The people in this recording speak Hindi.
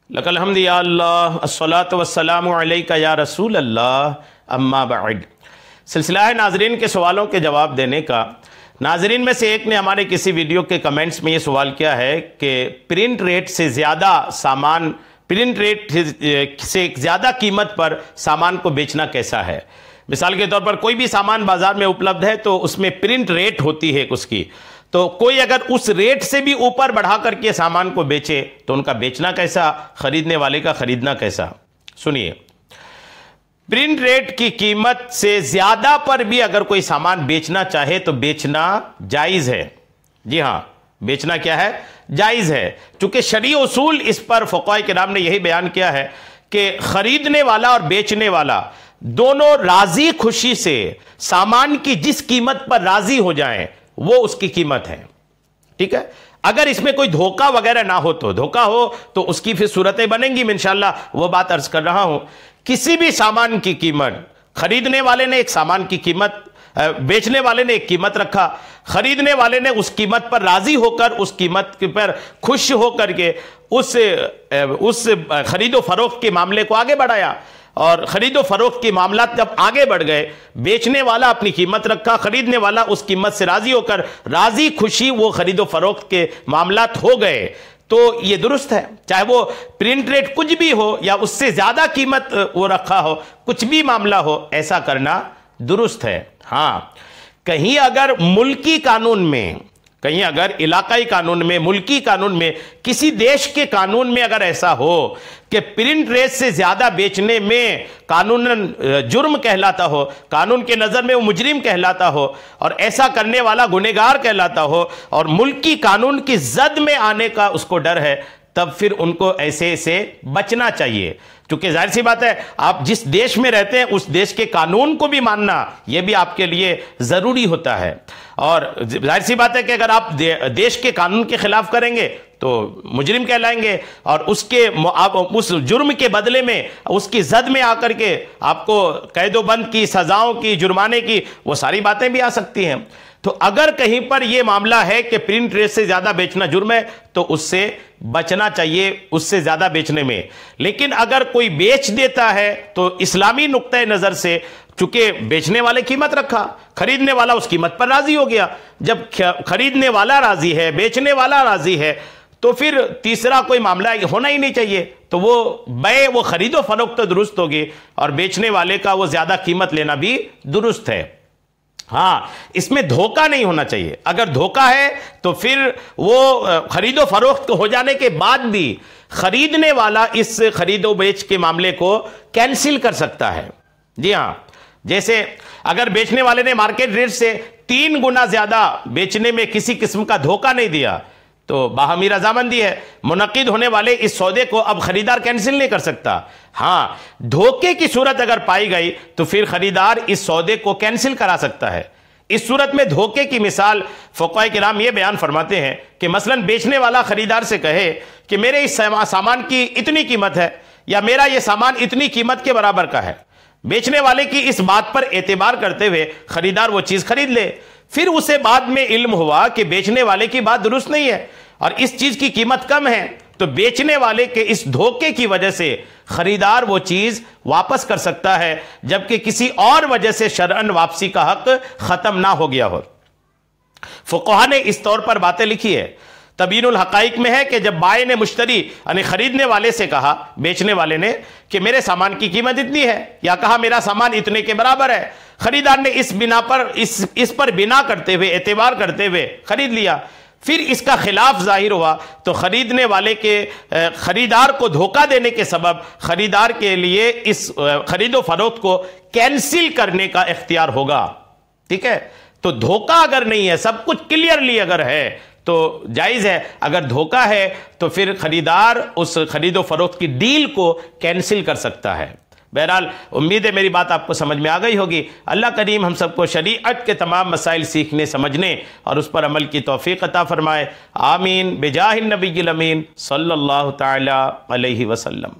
लकल हम्दि या अल्लाह अस्सलातु वस्सलामु अलैका या रसूल अल्लाह अम्मा बाद। सिलसिला है नाजरीन के सवालों के जवाब देने का। नाजरीन में से एक ने हमारे किसी वीडियो के कमेंट्स में ये सवाल किया है कि प्रिंट रेट से ज़्यादा सामान, प्रिंट रेट से ज़्यादा कीमत पर सामान को बेचना कैसा है। मिसाल के तौर पर कोई भी सामान बाजार में उपलब्ध है तो उसमें प्रिंट रेट होती है उसकी, तो कोई अगर उस रेट से भी ऊपर बढ़ा करके सामान को बेचे तो उनका बेचना कैसा, खरीदने वाले का खरीदना कैसा। सुनिए, प्रिंट रेट की कीमत से ज्यादा पर भी अगर कोई सामान बेचना चाहे तो बेचना जायज है। जी हां, बेचना क्या है, जायज है। चूंकि शरई उसूल इस पर फुक़हा किराम ने यही बयान किया है कि खरीदने वाला और बेचने वाला दोनों राजी खुशी से सामान की जिस कीमत पर राजी हो जाएं वो उसकी कीमत है। ठीक है, अगर इसमें कोई धोखा वगैरह ना हो, तो धोखा हो तो उसकी फिर सूरतें बनेंगी, मैं इंशाल्लाह वो बात अर्ज कर रहा हूं। किसी भी सामान की कीमत, खरीदने वाले ने एक सामान की कीमत, बेचने वाले ने एक कीमत रखा, खरीदने वाले ने उस कीमत पर राजी होकर, उस कीमत पर खुश होकर के उस खरीदो फरोख्त के मामले को आगे बढ़ाया। और खरीदो फरोख्त के मामला जब आगे बढ़ गए, बेचने वाला अपनी कीमत रखा, खरीदने वाला उस कीमत से राजी होकर राजी खुशी वो खरीदो फरोख्त के मामलात हो गए, तो ये दुरुस्त है। चाहे वो प्रिंट रेट कुछ भी हो या उससे ज्यादा कीमत वो रखा हो, कुछ भी मामला हो, ऐसा करना दुरुस्त है। हां, कहीं अगर मुल्की कानून में, कहीं अगर इलाकाई कानून में, मुल्की कानून में, किसी देश के कानून में अगर ऐसा हो कि प्रिंट रेट से ज्यादा बेचने में कानूनन जुर्म कहलाता हो, कानून के नजर में वो मुजरिम कहलाता हो और ऐसा करने वाला गुनहगार कहलाता हो और मुल्की कानून की जद में आने का उसको डर है, तब फिर उनको ऐसे से बचना चाहिए। क्योंकि जाहिर सी बात है, आप जिस देश में रहते हैं उस देश के कानून को भी मानना यह भी आपके लिए जरूरी होता है। और जाहिर सी बात है कि अगर आप देश के कानून के खिलाफ करेंगे तो मुजरिम कहलाएंगे और आप उस जुर्म के बदले में, उसकी जद में आकर के आपको कैदोबंद की, सजाओं की, जुर्माने की, वो सारी बातें भी आ सकती हैं। तो अगर कहीं पर यह मामला है कि प्रिंट रेट से ज्यादा बेचना जुर्म है तो उससे बचना चाहिए, उससे ज्यादा बेचने में। लेकिन अगर कोई बेच देता है तो इस्लामी नुक्ते नजर से, चूंकि बेचने वाले कीमत रखा, खरीदने वाला उस कीमत पर राजी हो गया, जब खरीदने वाला राजी है, बेचने वाला राजी है, तो फिर तीसरा कोई मामला होना ही नहीं चाहिए। तो वो खरीदो फरोख्त तो दुरुस्त होगी और बेचने वाले का वो ज्यादा कीमत लेना भी दुरुस्त है। हां, इसमें धोखा नहीं होना चाहिए। अगर धोखा है तो फिर वो खरीदो फरोख्त हो जाने के बाद भी खरीदने वाला इस खरीदो बेच के मामले को कैंसिल कर सकता है। जी हां, जैसे अगर बेचने वाले ने मार्केट रेट से 3 गुना ज्यादा बेचने में किसी किस्म का धोखा नहीं दिया तो बाहमी रजामंदी है, मुनक्किद होने वाले इस सौदे को अब खरीदार कैंसिल नहीं कर सकता। हां, धोखे की सूरत अगर पाई गई तो फिर खरीदार इस सौदे को कैंसिल करा सकता है। इस सूरत में धोखे की मिसाल फुक़हा किराम ये बयान फरमाते हैं कि मसलन बेचने वाला खरीदार से कहे कि मेरे इस सामान की इतनी कीमत है या मेरा यह सामान इतनी कीमत के बराबर का है। बेचने वाले की इस बात पर एतबार करते हुए खरीदार वो चीज खरीद ले। फिर उसे बाद में इल्म हुआ कि बेचने वाले की बात दुरुस्त नहीं है और इस चीज की कीमत कम है, तो बेचने वाले के इस धोखे की वजह से खरीदार वो चीज वापस कर सकता है, जबकि किसी और वजह से शरअन वापसी का हक खत्म ना हो गया हो। फुक़हा ने इस तौर पर बातें लिखी है, तबीनुल हक़ाइक़ में है कि जब बाय ने मुश्तरी यानी खरीदने वाले से कहा, बेचने वाले ने, कि मेरे सामान की कीमत इतनी है, या कहा मेरा सामान इतने के बराबर है, खरीदार ने इस बिना पर इस पर बिना करते हुए, एतबार करते हुए खरीद लिया, फिर इसका खिलाफ जाहिर हुआ तो खरीदने वाले के खरीदार को धोखा देने के सबब खरीदार के लिए इस खरीदो फरोख्त को कैंसिल करने का इख्तियार होगा। ठीक है, तो धोखा अगर नहीं है, सब कुछ क्लियरली अगर है तो जायज है। अगर धोखा है तो फिर खरीदार उस खरीदो फरोख्त की डील को कैंसिल कर सकता है। बहरहाल उम्मीद है मेरी बात आपको समझ में आ गई होगी। अल्लाह करीम हम सबको शरीअत के तमाम मसाइल सीखने, समझने और उस पर अमल की तौफीक अता फरमाए। आमीन। बिजाहिन नबील अमीन सल्लल्लाहु तआला अलैहि वसल्लम।